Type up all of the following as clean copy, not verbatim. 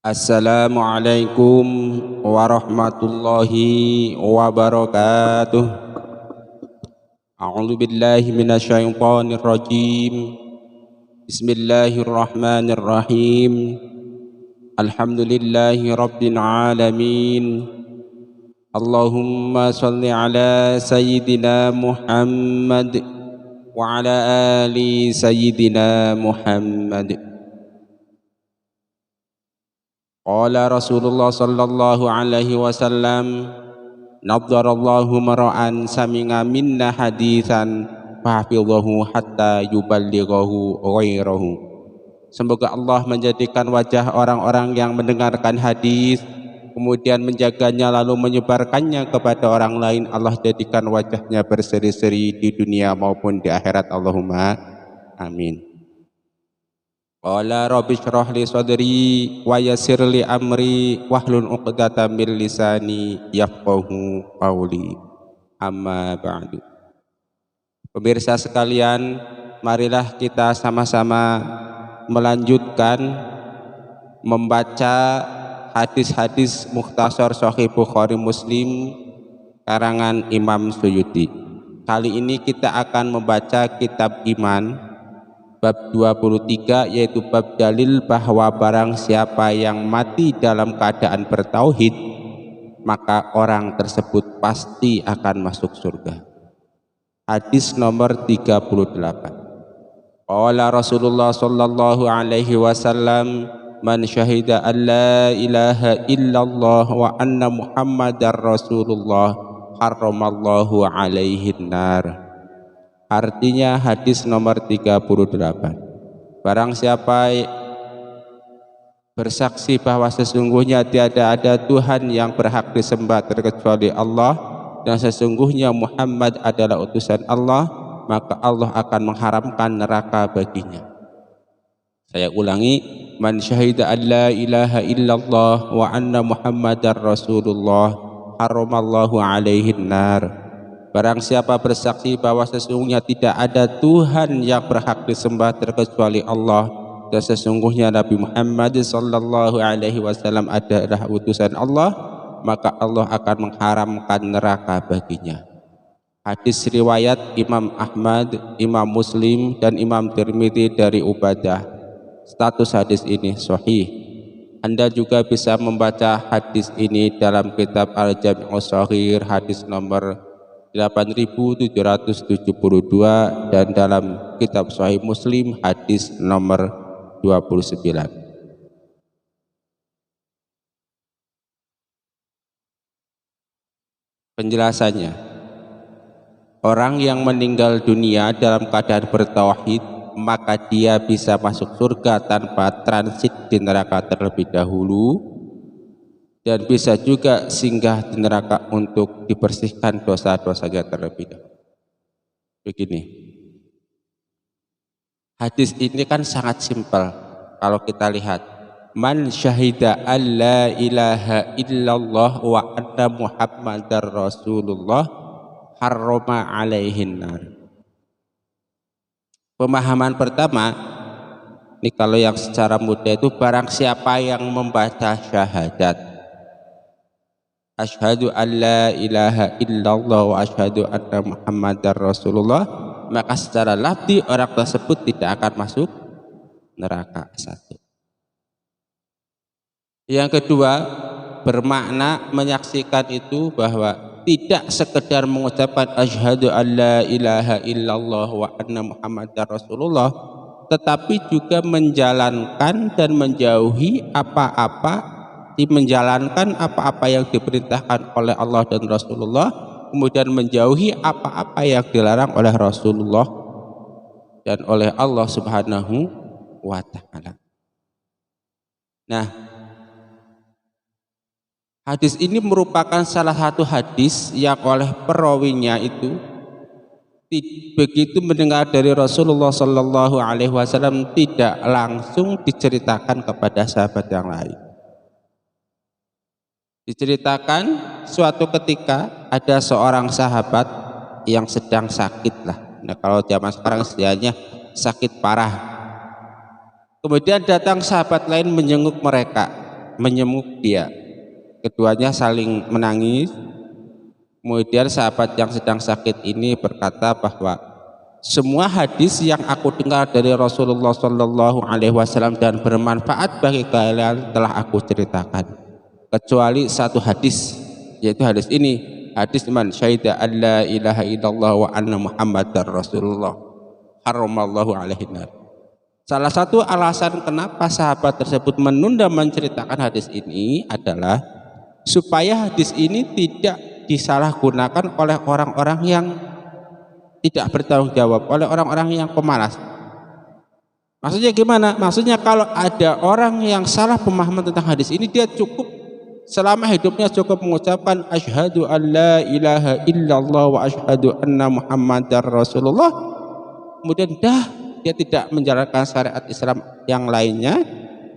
Assalamualaikum warahmatullahi wabarakatuh. A'udzu billahi minasyaitonir rajim. Bismillahirrahmanirrahim. Alhamdulillahi rabbil alamin. Allahumma shalli ala sayyidina Muhammad wa ala ali sayyidina Muhammad. Qala Rasulullah sallallahu alaihi wasallam, nadharallahu mar'an sami'a minna haditsan fahfidhahu hatta yuballighahu ghairahu. Semoga Allah menjadikan wajah orang-orang yang mendengarkan hadis kemudian menjaganya lalu menyebarkannya kepada orang lain. Allah jadikan wajahnya berseri-seri di dunia maupun di akhirat. Allahumma amin. Qala rabbi shrah li sadri wa yassir li amri wahlul 'uqdatam min lisani yafqahu qawli. Amma ba'du. Pemirsa sekalian, marilah kita sama-sama melanjutkan membaca hadis-hadis Mukhtasar Shahih Bukhari Muslim karangan Imam Suyuti. Kali ini kita akan membaca kitab iman bab 23, yaitu bab dalil bahwa barang siapa yang mati dalam keadaan bertauhid maka orang tersebut pasti akan masuk surga. Hadis nomor 38. Qala Rasulullah sallallahu alaihi wasallam, man syahida an la ilaha illallah wa anna muhammadar rasulullah harramallahu alaihin nar. Artinya hadis nomor 38. Barang siapa bersaksi bahwa sesungguhnya tiada ada Tuhan yang berhak disembah terkecuali Allah dan sesungguhnya Muhammad adalah utusan Allah, maka Allah akan mengharamkan neraka baginya. Saya ulangi, man syahida an la ilaha illallah wa anna muhammadar rasulullah harramallahu alaihin nar. Barang siapa bersaksi bahwa sesungguhnya tidak ada Tuhan yang berhak disembah terkecuali Allah dan sesungguhnya Nabi Muhammad sallallahu alaihi wasallam adalah utusan Allah, maka Allah akan mengharamkan neraka baginya. Hadis riwayat Imam Ahmad, Imam Muslim dan Imam Tirmidzi dari Ubadah. Status hadis ini sahih. Anda juga bisa membaca hadis ini dalam kitab Al-Jami'us Shaghir hadis nomor 8772 dan dalam kitab Sahih Muslim hadis nomor 29. Penjelasannya, orang yang meninggal dunia dalam keadaan bertauhid maka dia bisa masuk surga tanpa transit di neraka terlebih dahulu, dan bisa juga singgah di neraka untuk dibersihkan dosa-dosanya terlebih dahulu. Begini, hadis ini kan sangat simpel. Kalau kita lihat, man syahida an la ilaha illallah wa anna muhammadar rasulullah harrama alaihin nar. Pemahaman pertama, ini kalau yang secara mudah itu barang siapa yang membaca syahadat asyhadu an la ilaha illallah wa asyhadu anna muhammadar rasulullah, maka secara lafzi orang tersebut tidak akan masuk neraka. Satu. Yang kedua, bermakna menyaksikan itu bahwa tidak sekedar mengucapkan asyhadu an la ilaha illallah wa anna muhammadar rasulullah, tetapi juga menjalankan dan menjauhi menjalankan apa-apa yang diperintahkan oleh Allah dan Rasulullah, kemudian menjauhi apa-apa yang dilarang oleh Rasulullah dan oleh Allah Subhanahu wa ta'ala. Nah, hadis ini merupakan salah satu hadis yang oleh perawinya itu begitu mendengar dari Rasulullah sallallahu alaihi wasallam tidak langsung diceritakan kepada sahabat yang lain. Diceritakan suatu ketika ada seorang sahabat yang sedang sakit lah. Nah, kalau zaman sekarang istilahnya sakit parah. Kemudian datang sahabat lain menjenguk mereka. menyemuk dia. Keduanya saling menangis. Kemudian sahabat yang sedang sakit ini berkata bahwa semua hadis yang aku dengar dari Rasulullah Shallallahu Alaihi Wasallam dan bermanfaat bagi kalian telah aku ceritakan, kecuali satu hadis, yaitu hadis ini, hadis man syahida alla ilaha illallah wa anna muhammadar rasulullah haramallahu alaihi nar. Salah satu alasan kenapa sahabat tersebut menunda menceritakan hadis ini adalah supaya hadis ini tidak disalahgunakan oleh orang-orang yang tidak bertanggung jawab, oleh orang-orang yang pemalas. Maksudnya gimana? Maksudnya kalau ada orang yang salah pemahaman tentang hadis ini, dia cukup selama hidupnya cukup mengucapkan asyhadu an la ilaha illallah wa asyhadu anna muhammadar rasulullah, kemudian dia tidak menjalankan syariat Islam yang lainnya,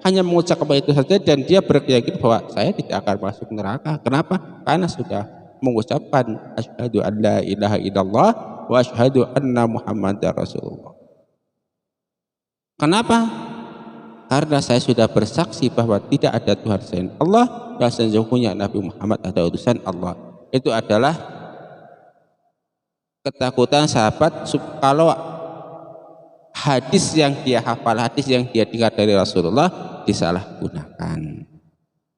hanya mengucapkan itu saja dan dia berkeyakinan bahwa saya tidak akan masuk neraka. Kenapa? Karena sudah mengucapkan asyhadu an la ilaha illallah wa asyhadu anna muhammadar rasulullah. Kenapa? Karena saya sudah bersaksi bahwa tidak ada Tuhan selain Allah dan sesungguhnya Nabi Muhammad adalah utusan Allah. Itu adalah ketakutan sahabat kalau hadis yang dia hafal, hadis yang dia dengar dari Rasulullah disalahgunakan.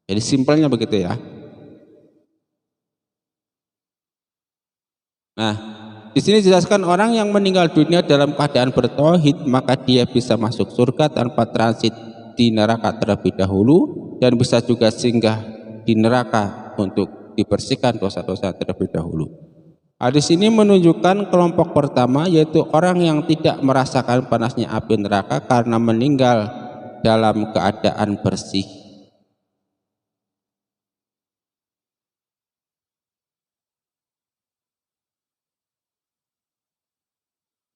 Jadi simpelnya begitu ya. Nah, di sini dijelaskan orang yang meninggal dunia dalam keadaan bertauhid maka dia bisa masuk surga tanpa transit di neraka terlebih dahulu dan bisa juga singgah di neraka untuk dibersihkan dosa-dosa terlebih dahulu. Hadis ini menunjukkan kelompok pertama, yaitu orang yang tidak merasakan panasnya api neraka karena meninggal dalam keadaan bersih.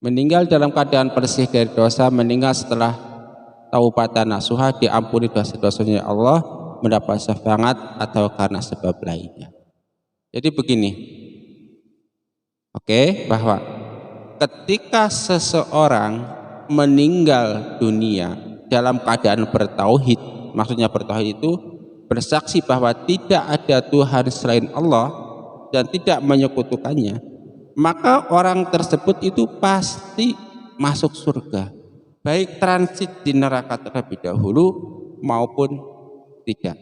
Meninggal dalam keadaan bersih dari dosa, meninggal setelah taubatan nasuha, diampuni dosa-dosanya Allah, mendapat syafaat atau karena sebab lainnya. Jadi begini, bahwa ketika seseorang meninggal dunia dalam keadaan bertauhid, maksudnya bertauhid itu bersaksi bahwa tidak ada Tuhan selain Allah dan tidak menyekutukannya, maka orang tersebut itu pasti masuk surga, baik transit di neraka terlebih dahulu maupun tidak.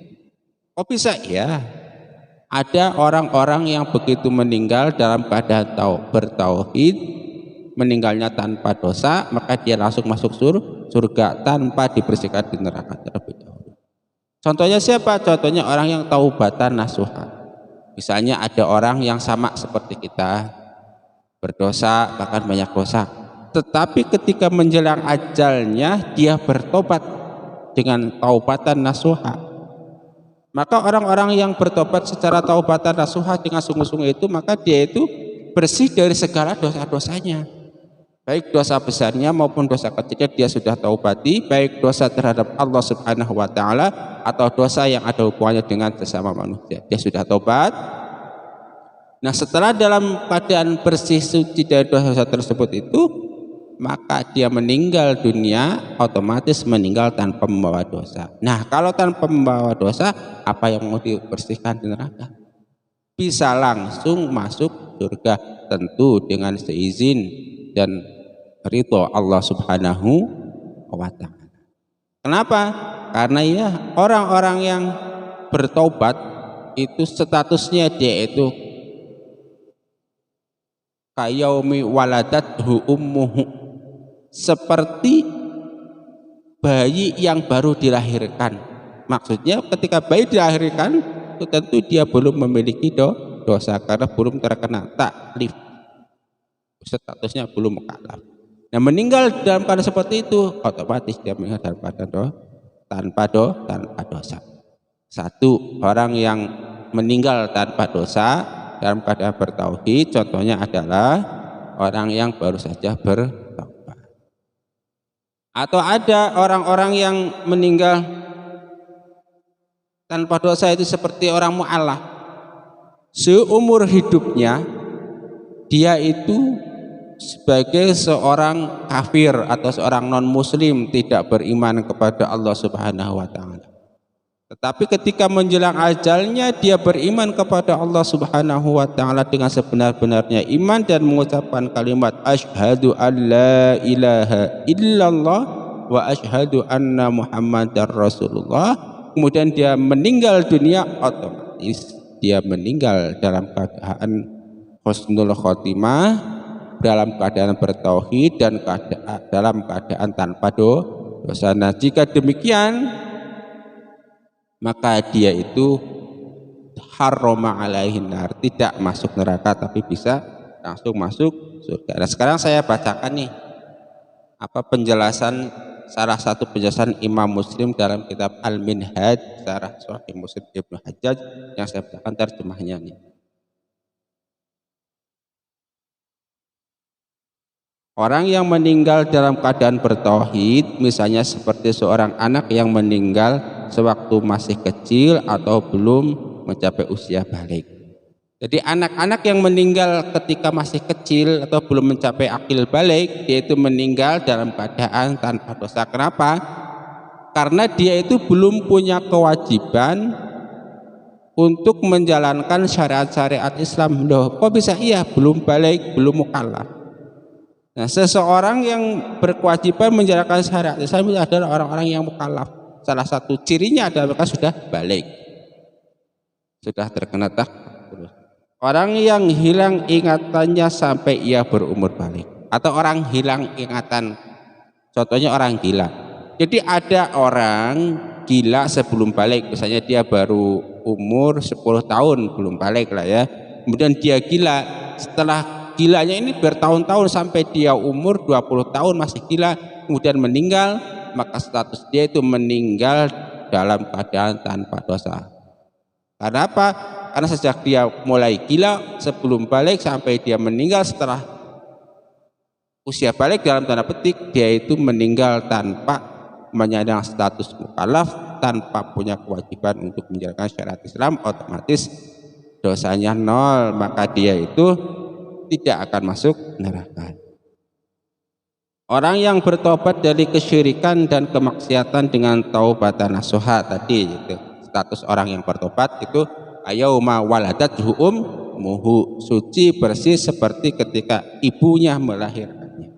Kok bisa ya? Ada orang-orang yang begitu meninggal dalam keadaan bertauhid, meninggalnya tanpa dosa, maka dia langsung masuk surga tanpa dibersihkan di neraka terlebih dahulu. Contohnya siapa? Contohnya orang yang taubatan nasuha. Misalnya ada orang yang sama seperti kita, berdosa, bahkan banyak dosa, tetapi ketika menjelang ajalnya dia bertobat dengan taubatan nasuha. Maka orang-orang yang bertobat secara taubatan nasuha dengan sungguh-sungguh itu, maka dia itu bersih dari segala dosa-dosanya, baik dosa besarnya maupun dosa kecilnya dia sudah taubati, baik dosa terhadap Allah Subhanahu wa Ta'ala atau dosa yang ada hubungannya dengan sesama manusia, dia sudah taubat. Nah, setelah dalam keadaan bersih suci dari dosa tersebut itu, maka dia meninggal dunia otomatis meninggal tanpa membawa dosa. Nah, kalau tanpa membawa dosa, apa yang mau dibersihkan di neraka? Bisa langsung masuk surga, tentu dengan seizin dan ridho Allah Subhanahu wa Ta'ala. Kenapa? Karena ya orang-orang yang bertobat itu statusnya dia itu kayaumi waladathu ummuhu, seperti bayi yang baru dilahirkan. Maksudnya ketika bayi dilahirkan itu tentu dia belum memiliki dosa karena belum terkena taklif, statusnya belum mukalaf. Nah, meninggal dalam keadaan seperti itu otomatis dia meninggal dalam keadaan tanpa dosa. Satu, orang yang meninggal tanpa dosa dalam keadaan bertauhid, contohnya adalah orang yang baru saja bertaubat. Atau ada orang-orang yang meninggal tanpa dosa itu seperti orang mu'alaf. Seumur hidupnya dia itu sebagai seorang kafir atau seorang non muslim, tidak beriman kepada Allah Subhanahu wa Ta'ala. Tetapi ketika menjelang ajalnya dia beriman kepada Allah Subhanahu wa taala dengan sebenar-benarnya iman dan mengucapkan kalimat asyhadu alla ilaha illallah wa asyhadu anna muhammadar rasulullah, kemudian dia meninggal dunia, otomatis dia meninggal dalam keadaan husnul khotimah, dalam keadaan bertauhid dan dalam keadaan tanpa dosa. Nah, jika demikian maka dia itu harrama alaihin nar, tidak masuk neraka tapi bisa langsung masuk surga. Nah, sekarang saya bacakan nih apa penjelasan, salah satu penjelasan Imam Muslim dalam kitab Al-Minhaj Syarah Sahih Muslim Ibnu Hajjaj, yang saya bacakan terjemahnya nih. Orang yang meninggal dalam keadaan bertauhid, misalnya seperti seorang anak yang meninggal sewaktu masih kecil atau belum mencapai usia balik. Jadi anak-anak yang meninggal ketika masih kecil atau belum mencapai akil balik, dia itu meninggal dalam keadaan tanpa dosa. Kenapa? Karena dia itu belum punya kewajiban untuk menjalankan syariat-syariat Islam. Loh, kok bisa iya belum balik, belum mukallaf? Nah, seseorang yang berkewajiban menjalankan syariat Islam itu adalah orang-orang yang mukallaf. Salah satu cirinya adalah mereka sudah balik, sudah terkena takdir. Orang yang hilang ingatannya sampai ia berumur balik, atau orang hilang ingatan, contohnya orang gila. Jadi ada orang gila sebelum balik, misalnya dia baru umur 10 tahun belum balik lah ya, kemudian dia gila, setelah gilanya ini bertahun-tahun sampai dia umur 20 tahun masih gila, kemudian meninggal, maka status dia itu meninggal dalam keadaan tanpa dosa. Karena apa? Karena sejak dia mulai gila sebelum balik sampai dia meninggal setelah usia balik, dalam tanda petik dia itu meninggal tanpa menyandang status mukallaf, tanpa punya kewajiban untuk menjalankan syariat Islam, otomatis dosanya nol, maka dia itu tidak akan masuk neraka. Orang yang bertobat dari kesyirikan dan kemaksiatan dengan taubatan nasuha, tadi itu status orang yang bertobat itu ayauma waladathu muhu, suci bersih seperti ketika ibunya melahirkannya.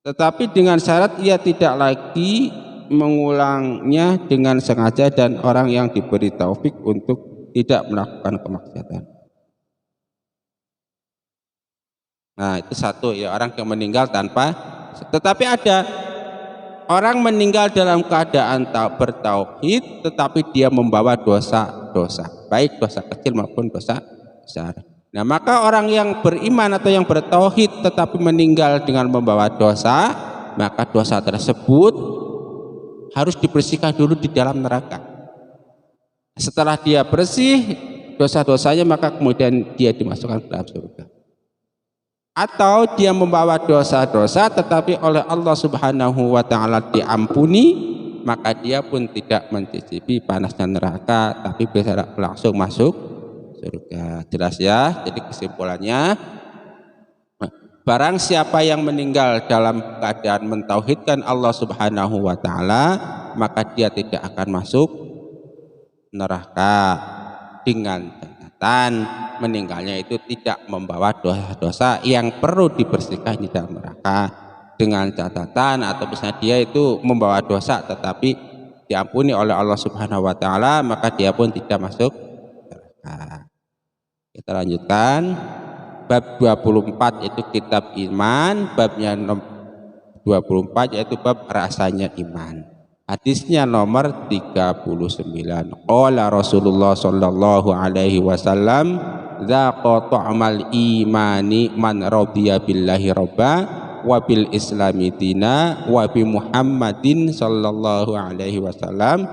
Tetapi dengan syarat ia tidak lagi mengulangnya dengan sengaja dan orang yang diberi taufik untuk tidak melakukan kemaksiatan. Nah, itu satu ya, orang yang meninggal tanpa. Tetapi ada orang meninggal dalam keadaan bertauhid tetapi dia membawa dosa-dosa, baik dosa kecil maupun dosa besar. Nah, maka orang yang beriman atau yang bertauhid tetapi meninggal dengan membawa dosa, maka dosa tersebut harus dibersihkan dulu di dalam neraka. Setelah dia bersih dosa-dosanya, maka kemudian dia dimasukkan ke dalam surga. Atau dia membawa dosa-dosa tetapi oleh Allah Subhanahu wa taala diampuni, maka dia pun tidak mencicipi panasnya neraka tapi bisa langsung masuk surga. Jelas ya? Jadi kesimpulannya, barang siapa yang meninggal dalam keadaan mentauhidkan Allah Subhanahu wa taala, maka dia tidak akan masuk neraka, dengan catatan meninggalnya itu tidak membawa dosa-dosa yang perlu dibersihkan di dalam neraka, dengan catatan atau misalnya dia itu membawa dosa tetapi diampuni oleh Allah Subhanahu wa taala, maka dia pun tidak masuk neraka. Kita lanjutkan bab 24, itu kitab iman, babnya 24 yaitu bab rasanya iman. Hadisnya nomor 39. Qala Rasulullah sallallahu alaihi wasallam, "Dzaqa ta'mal imani man radiya billahi rabba wa bil islami dina wa bi Muhammadin sallallahu alaihi wasallam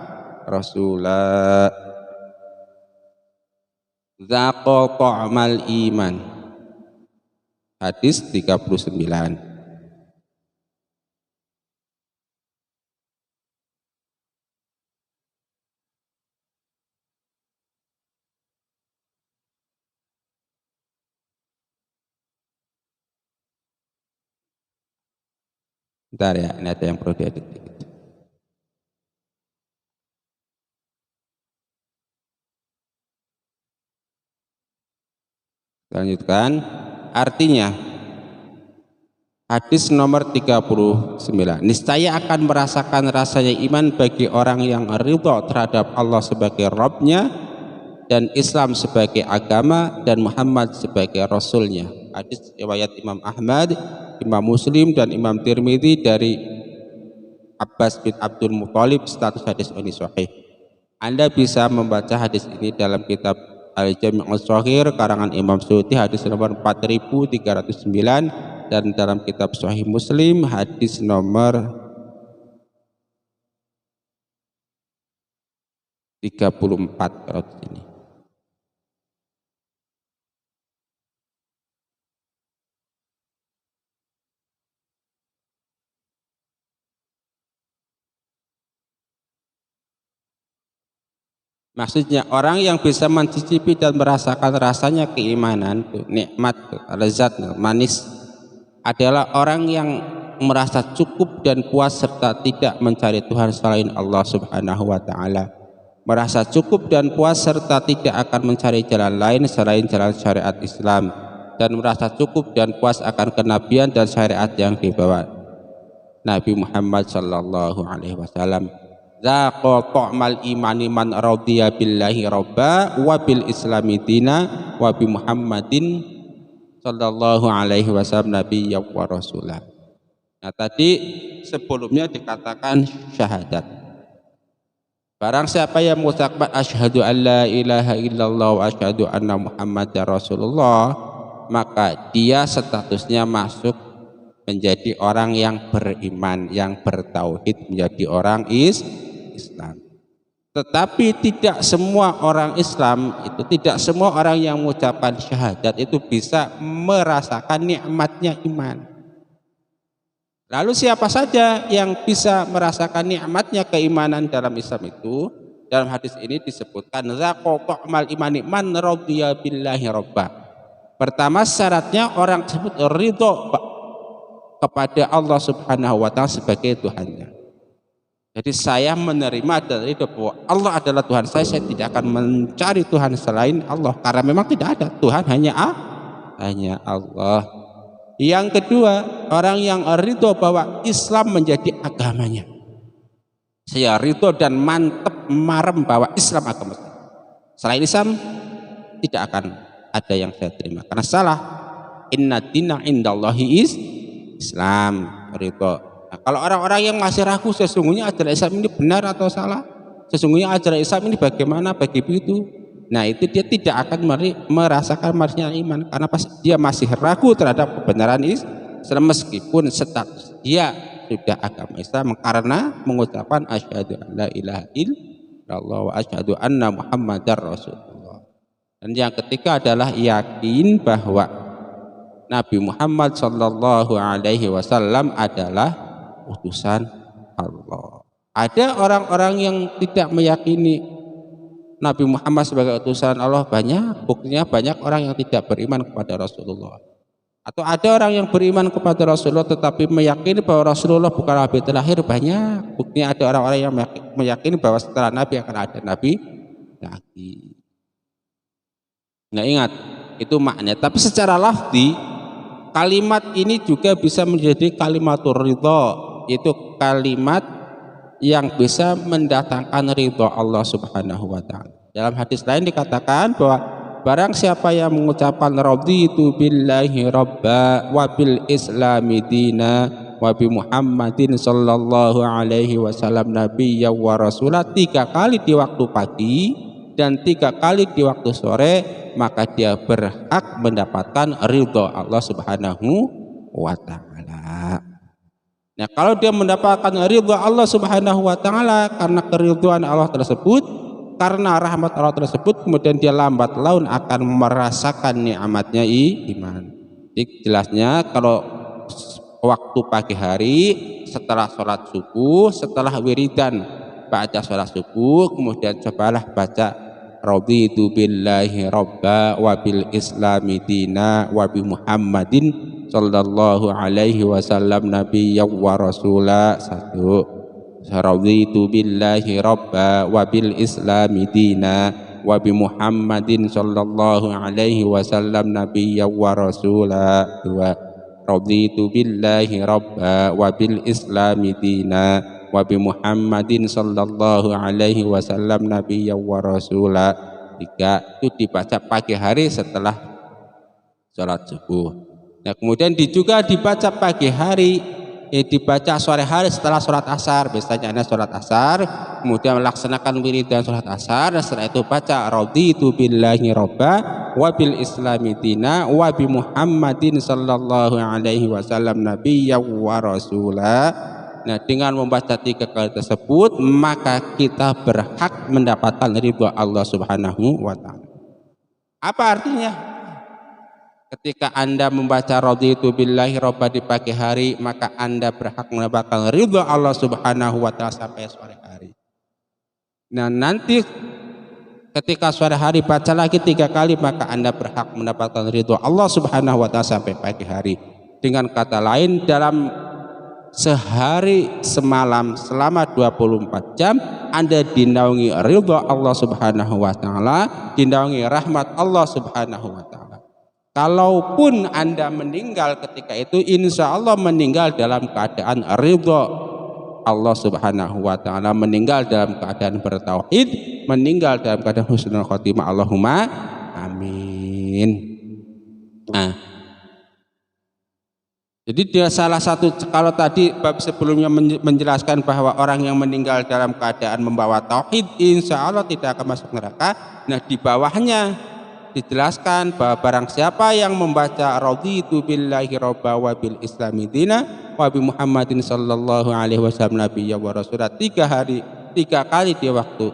rasulah." Dzaqa ta'mal iman. Hadis 39. Bentar ya, ini ada yang perlu diedit. Lanjutkan. Artinya hadis nomor 39, niscaya akan merasakan rasanya iman bagi orang yang ridha terhadap Allah sebagai Rabbnya dan Islam sebagai agama dan Muhammad sebagai Rasulnya. Hadis riwayat Imam Ahmad, Imam Muslim dan Imam Tirmidzi dari Abbas bin Abdul Muthalib. Status hadis ini sahih. Anda bisa membaca hadis ini dalam kitab Al-Jami' As-Shaghir karangan Imam Suyuti hadis nomor 4309 dan dalam kitab Sahih Muslim hadis nomor 34 kalau di sini. Maksudnya orang yang bisa mencicipi dan merasakan rasanya keimanan, nikmat, lezat, manis, adalah orang yang merasa cukup dan puas serta tidak mencari Tuhan selain Allah Subhanahu wa taala. Merasa cukup dan puas serta tidak akan mencari jalan lain selain jalan syariat Islam, dan merasa cukup dan puas akan kenabian dan syariat yang dibawa Nabi Muhammad sallallahu alaihi wasallam. Zaqa ta'mal imani man radiya billahi rabba wa bil islami dina wa bi Muhammadin sallallahu alaihi wasallam nabiyya wa rasulah. Nah, tadi sebelumnya dikatakan syahadat. Barang siapa yang mengucapkan asyhadu an la ilaha illallah wa asyhadu anna Muhammadar Rasulullah, maka dia statusnya masuk menjadi orang yang beriman, yang bertauhid, menjadi orang Islam. Tetapi tidak semua orang Islam itu, tidak semua orang yang mengucapkan syahadat itu bisa merasakan nikmatnya iman. Lalu siapa saja yang bisa merasakan nikmatnya keimanan dalam Islam itu? Dalam hadis ini disebutkan zaqa ta'mal imani man radiya billahi rabba. Pertama syaratnya orang tersebut ridho kepada Allah Subhanahu wa taala sebagai Tuhannya. Jadi saya menerima dan itu bahwa Allah adalah Tuhan saya tidak akan mencari Tuhan selain Allah karena memang tidak ada Tuhan, hanya Allah. Yang kedua, orang yang ridho bahwa Islam menjadi agamanya. Saya ridho dan mantap marem bahwa Islam agama saya. Selain Islam tidak akan ada yang saya terima karena salah. Inna dina indallahi Islam, ridho. Nah, kalau orang-orang yang masih ragu sesungguhnya ajaran Islam ini benar atau salah, sesungguhnya ajaran Islam ini bagaimana bagi itu, nah itu dia tidak akan merasakan manisnya iman karena pas dia masih ragu terhadap kebenaran Islam meskipun status dia sudah agama Islam karena mengucapkan asyhadu an la ilaha illallah wa asyhadu anna Muhammadar Rasulullah. Dan yang ketiga adalah yakin bahwa Nabi Muhammad sallallahu alaihi wasallam adalah utusan Allah. Ada orang-orang yang tidak meyakini Nabi Muhammad sebagai utusan Allah, banyak buktinya, banyak orang yang tidak beriman kepada Rasulullah. Atau ada orang yang beriman kepada Rasulullah tetapi meyakini bahwa Rasulullah bukan nabi terakhir, banyak buktinya. Ada orang-orang yang meyakini bahwa setelah Nabi akan ada Nabi lagi. Nah ingat, itu maknanya. Tapi secara lafzi kalimat ini juga bisa menjadi kalimatur ridha, itu kalimat yang bisa mendatangkan ridha Allah Subhanahu wa taala. Dalam hadis lain dikatakan bahwa barang siapa yang mengucapkan raditu billahi rabba wa bil islami dina wa bi Muhammadin sallallahu alaihi wasallam nabiyya wa rasulah 3 kali di waktu pagi dan 3 kali di waktu sore, maka dia berhak mendapatkan ridha Allah Subhanahu wa taala. Nah, kalau dia mendapatkan ridha Allah Subhanahu wa taala karena keridhaan Allah tersebut, karena rahmat Allah tersebut, kemudian dia lambat laun akan merasakan nikmatnya iman. Jadi jelasnya kalau waktu pagi hari setelah sholat subuh, setelah wiridan baca sholat subuh, kemudian cobalah baca raditu billahi rabba wa bil islami dina wa bi Muhammadin sallallahu alaihi wasallam nabiyya wa rasulah. 1. Raditu billahi rabba wa bil islami dina wa bi Muhammadin sallallahu alaihi wasallam nabiyyan wa rasula. Dua, raditu billahi rabba wa bil islami dina wa bi Muhammadin sallallahu alaihi wasallam nabiyyan wa rasula. Tiga, itu dibaca pagi hari setelah sholat subuh. Nah, kemudian juga dibaca pagi hari, dibaca sore hari setelah sholat asar. Biasanya ada sholat asar, kemudian melaksanakan wiridan sholat asar, dan setelah itu baca raditu billahi robba wa bil islami dina wa bi Muhammadin sallallahu alaihi wasallam nabiyyan wa rasula. Nah, dengan membaca 3 kali tersebut maka kita berhak mendapatkan ridha Allah Subhanahu wa taala. Apa artinya? Ketika Anda membaca raditu billahi robba di pagi hari, maka Anda berhak mendapatkan ridha Allah Subhanahu wa taala sampai sore hari. Nah, nanti ketika sore hari baca lagi 3 kali, maka Anda berhak mendapatkan ridha Allah Subhanahu wa taala sampai pagi hari. Dengan kata lain, dalam sehari semalam selama 24 jam Anda dinaungi ridha Allah Subhanahu wa taala, dinaungi rahmat Allah Subhanahu wa taala. Kalaupun Anda meninggal ketika itu, insya Allah meninggal dalam keadaan ridha Allah Subhanahu wa taala, meninggal dalam keadaan bertauhid, meninggal dalam keadaan husnul khotimah. Allahumma amin. Nah, jadi dia salah satu, kalau tadi bab sebelumnya menjelaskan bahwa orang yang meninggal dalam keadaan membawa tauhid insya Allah tidak akan masuk neraka. Nah, di bawahnya dijelaskan bahwa barang siapa yang membaca raditu billahi robba wa bil islami dina wa bi Muhammadin sallallahu alaihi wasallam nabiyyan wa rasula 3 kali di waktu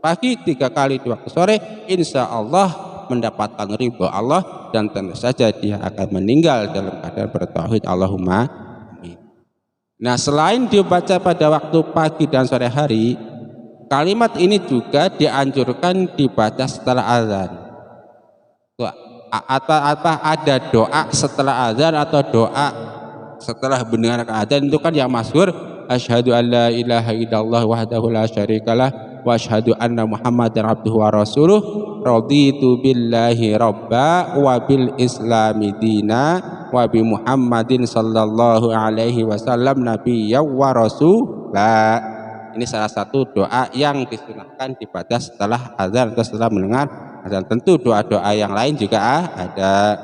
pagi, 3 kali di waktu sore, insya Allah mendapatkan ridha Allah, dan tentu saja dia akan meninggal dalam keadaan bertauhid. Allahumma amin. Nah, selain dibaca pada waktu pagi dan sore hari, kalimat ini juga dianjurkan dibaca setelah azan. Atau ada doa setelah azan atau doa setelah mendengarkan azan, itu kan yang masyhur, asyhadu an la ilaha illallah wahdahu la syarikalah wa asyhadu anna Muhammadan abduhu wa rasuluh, raditu billahi robba wa bil islami dina wa bi Muhammadin sallallahu alaihi wasallam nabiyyan wa rasula. Ini salah satu doa yang disunahkan dibaca setelah azan atau setelah mendengar azan. Tentu doa-doa yang lain juga ada.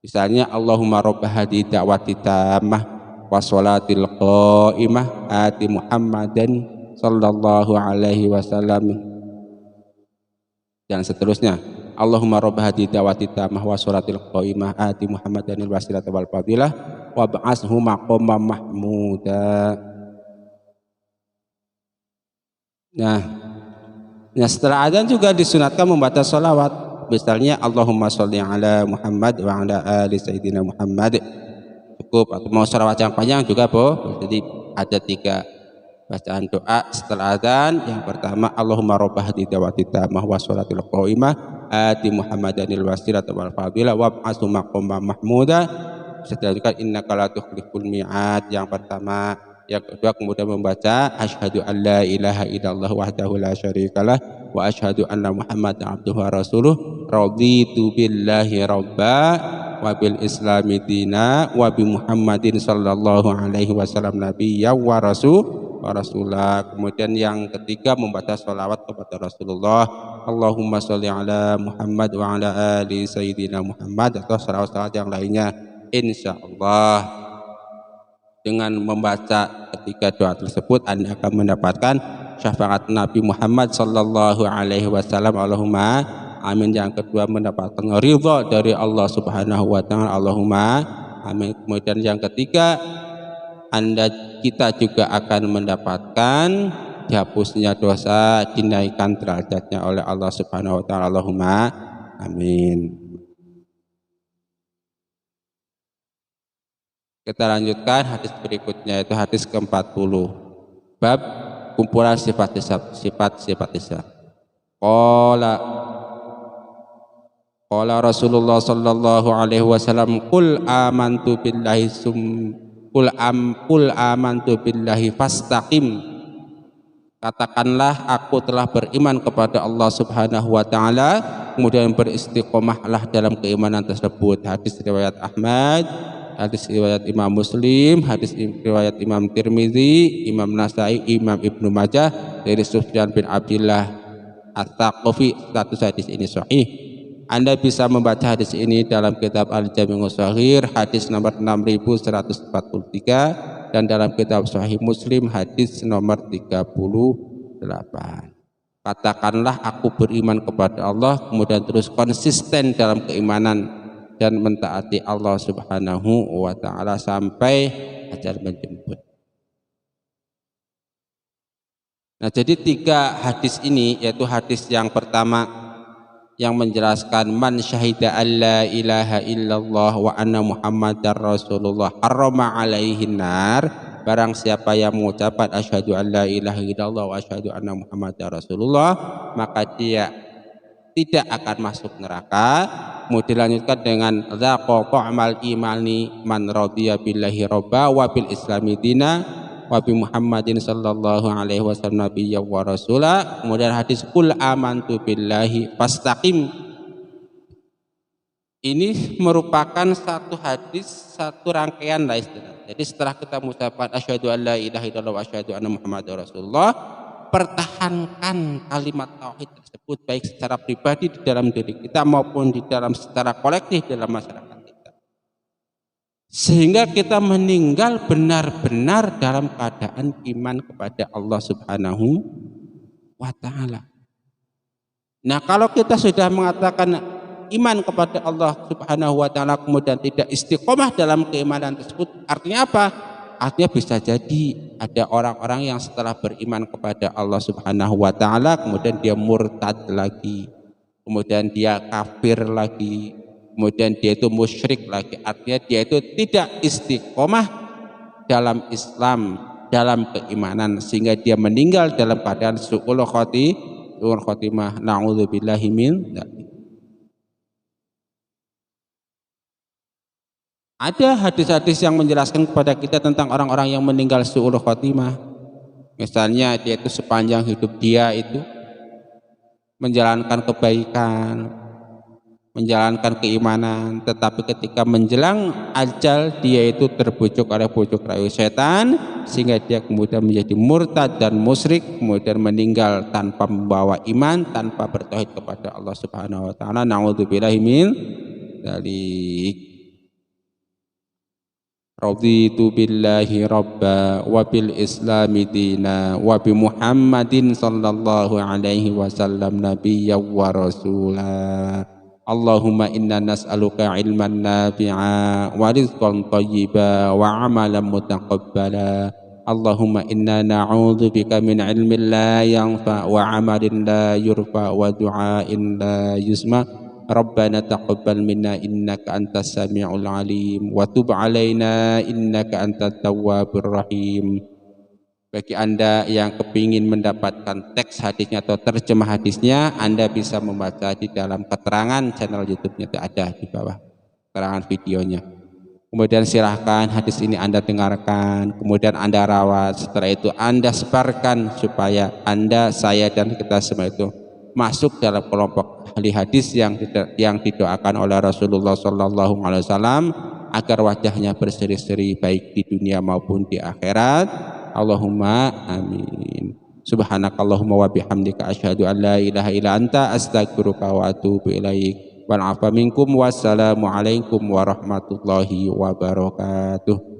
Misalnya Allahumma rabb hadhihi da'wati tammah wa sholatil qa'imah ati Muhammadan sallallahu alaihi wasallam, dan seterusnya. Allahumma rabb hadhihi da'wati tammah wa sholatil qa'imah ati Muhammadanil wasilata wal fadilah wa ba'ashu maqamam mahmuda. Nah, setelah azan juga disunatkan membaca sholawat. Misalnya Allahumma sholli ala Muhammad wa ala ali sayyidina Muhammad. Cukup, atau mau sholawat yang panjang juga boleh. Jadi ada 3 bacaan doa setelah azan. Yang pertama Allahumma rabb hadhihi da'wati tammah wa sholatil qa'imah ati Muhammadanil wasilata wal fadilah wa ba'ashu maqamam mahmuda. Setelah itu kan innaka la tukhliful mi'ad, yang pertama. Yang kedua kemudian membaca asyhadu an la ilaha illallah wahdahu la syarikalah wa asyhadu anna Muhammadan abduhu wa rasuluh, raditu billahi robba wa bil islami dina wa bi Muhammadin sallallahu alaihi wasallam nabiyyan wa rasulah. Kemudian yang ketiga membaca sholawat kepada Rasulullah, Allahumma sholli ala Muhammad wa ala ali sayyidina Muhammad, atau sholawat yang lainnya. Insya Allah dengan membaca ketiga doa tersebut Anda akan mendapatkan syafaat Nabi Muhammad sallallahu alaihi wasallam. Allahumma amin. Yang kedua mendapatkan ridha dari Allah Subhanahu wa taala. Allahumma amin. Kemudian yang ketiga kita juga akan mendapatkan dihapusnya dosa, dinaikkan derajatnya oleh Allah Subhanahu wa taala. Allahumma amin. Kita lanjutkan hadis berikutnya, yaitu hadis ke-40, bab kumpulan sifat-sifat Islam. Qala Rasulullah sallallahu alaihi wasallam, qul amantu billahi fastaqim Katakanlah aku telah beriman kepada Allah Subhanahu wa taala, kemudian beristiqomahlah dalam keimanan tersebut. Hadis riwayat Ahmad, hadis riwayat Imam Muslim, hadis riwayat Imam Tirmizi, Imam Nasai, Imam Ibnu Majah dari Sufyan bin Abdullah At-Thaqafi. Status hadis ini sahih. Anda bisa membaca hadis ini dalam kitab Al-Jami'us Shaghir hadis nomor 6143 dan dalam kitab Sahih Muslim hadis nomor 38. Katakanlah aku beriman kepada Allah, kemudian terus konsisten dalam keimanan dan mentaati Allah Subhanahu wa taala sampai ajal menjemput. Nah, jadi 3 hadis ini, yaitu hadis yang pertama yang menjelaskan man syahida alla ilaha illallah wa anna muhammadar rasulullah harrama alaihin nar, barang siapa yang mengucapkan asyhadu alla ilaha illallah wa asyhadu anna muhammadar rasulullah, maka dia tidak akan masuk neraka. Kemudian dilanjutkan dengan zaqa ta'mal imani man radiya billahi robba wa bil islami dina wa bi Muhammadin sallallahu alaihi wasallam nabiyya wa rasula. Kemudian hadis qul amantu billahi fastaqim. Ini merupakan satu hadis, satu rangkaian lah istilahnya. Jadi setelah kita mengucapkan asyhadu alla ilaha illallah wa asyhadu anna muhammadar rasulullah, pertahankan kalimat tauhid tersebut baik secara pribadi di dalam diri kita maupun di dalam secara kolektif dalam masyarakat, sehingga kita meninggal benar-benar dalam keadaan iman kepada Allah Subhanahu wa taala. Nah, kalau kita sudah mengatakan iman kepada Allah Subhanahu wa taala kemudian tidak istiqomah dalam keimanan tersebut, artinya apa? Artinya bisa jadi ada orang-orang yang setelah beriman kepada Allah Subhanahu wa taala kemudian dia murtad lagi, kemudian dia kafir lagi, kemudian dia itu musyrik lagi. Artinya dia itu tidak istiqomah dalam Islam, dalam keimanan, sehingga dia meninggal dalam keadaan su'ul khotimah. Na'udzubillahi min dzalik. Ada hadis-hadis yang menjelaskan kepada kita tentang orang-orang yang meninggal su'ul khotimah. Misalnya dia itu sepanjang hidup dia itu menjalankan kebaikan, menjalankan keimanan, tetapi ketika menjelang ajal dia itu terbujuk oleh bujuk rayu setan sehingga dia kemudian menjadi murtad dan musyrik, kemudian meninggal tanpa membawa iman, tanpa bertauhid kepada Allah Subhanahu wa taala. Na'udzubillahi min dzalik. Raditu billahi rabba wa bil islami dina wa bi Muhammadin sallallahu alaihi wasallam nabiyya wa rasula. Allahumma inna nas'aluka ilman nafi'a wa rizqan thayyiba wa amalan mutaqabbala. Allahumma inna na'udzubika min ilmin la yanfa wa amalin la yurfa wa du'ain la yusma. Rabbana taqabbal minna innaka antas sami'ul alim wa tub alaina innaka antat tawwabur rahim. Bagi Anda yang kepingin mendapatkan teks hadisnya atau terjemah hadisnya, Anda bisa membaca di dalam keterangan channel YouTube-nya, itu ada di bawah keterangan videonya. Kemudian silahkan hadis ini Anda dengarkan, kemudian Anda rawat, setelah itu Anda sebarkan supaya Anda, saya dan kita semua itu masuk dalam kelompok ahli hadis yang didoakan oleh Rasulullah Sallallahu Alaihi Wasallam agar wajahnya berseri-seri baik di dunia maupun di akhirat. Allahumma amin. Subhanakallahumma wa bihamdika asyhadu an la ilaha illa anta astaghfiruka wa atubu ilaik. Wal afa minkum wassalamu alaikum warahmatullahi wabarakatuh.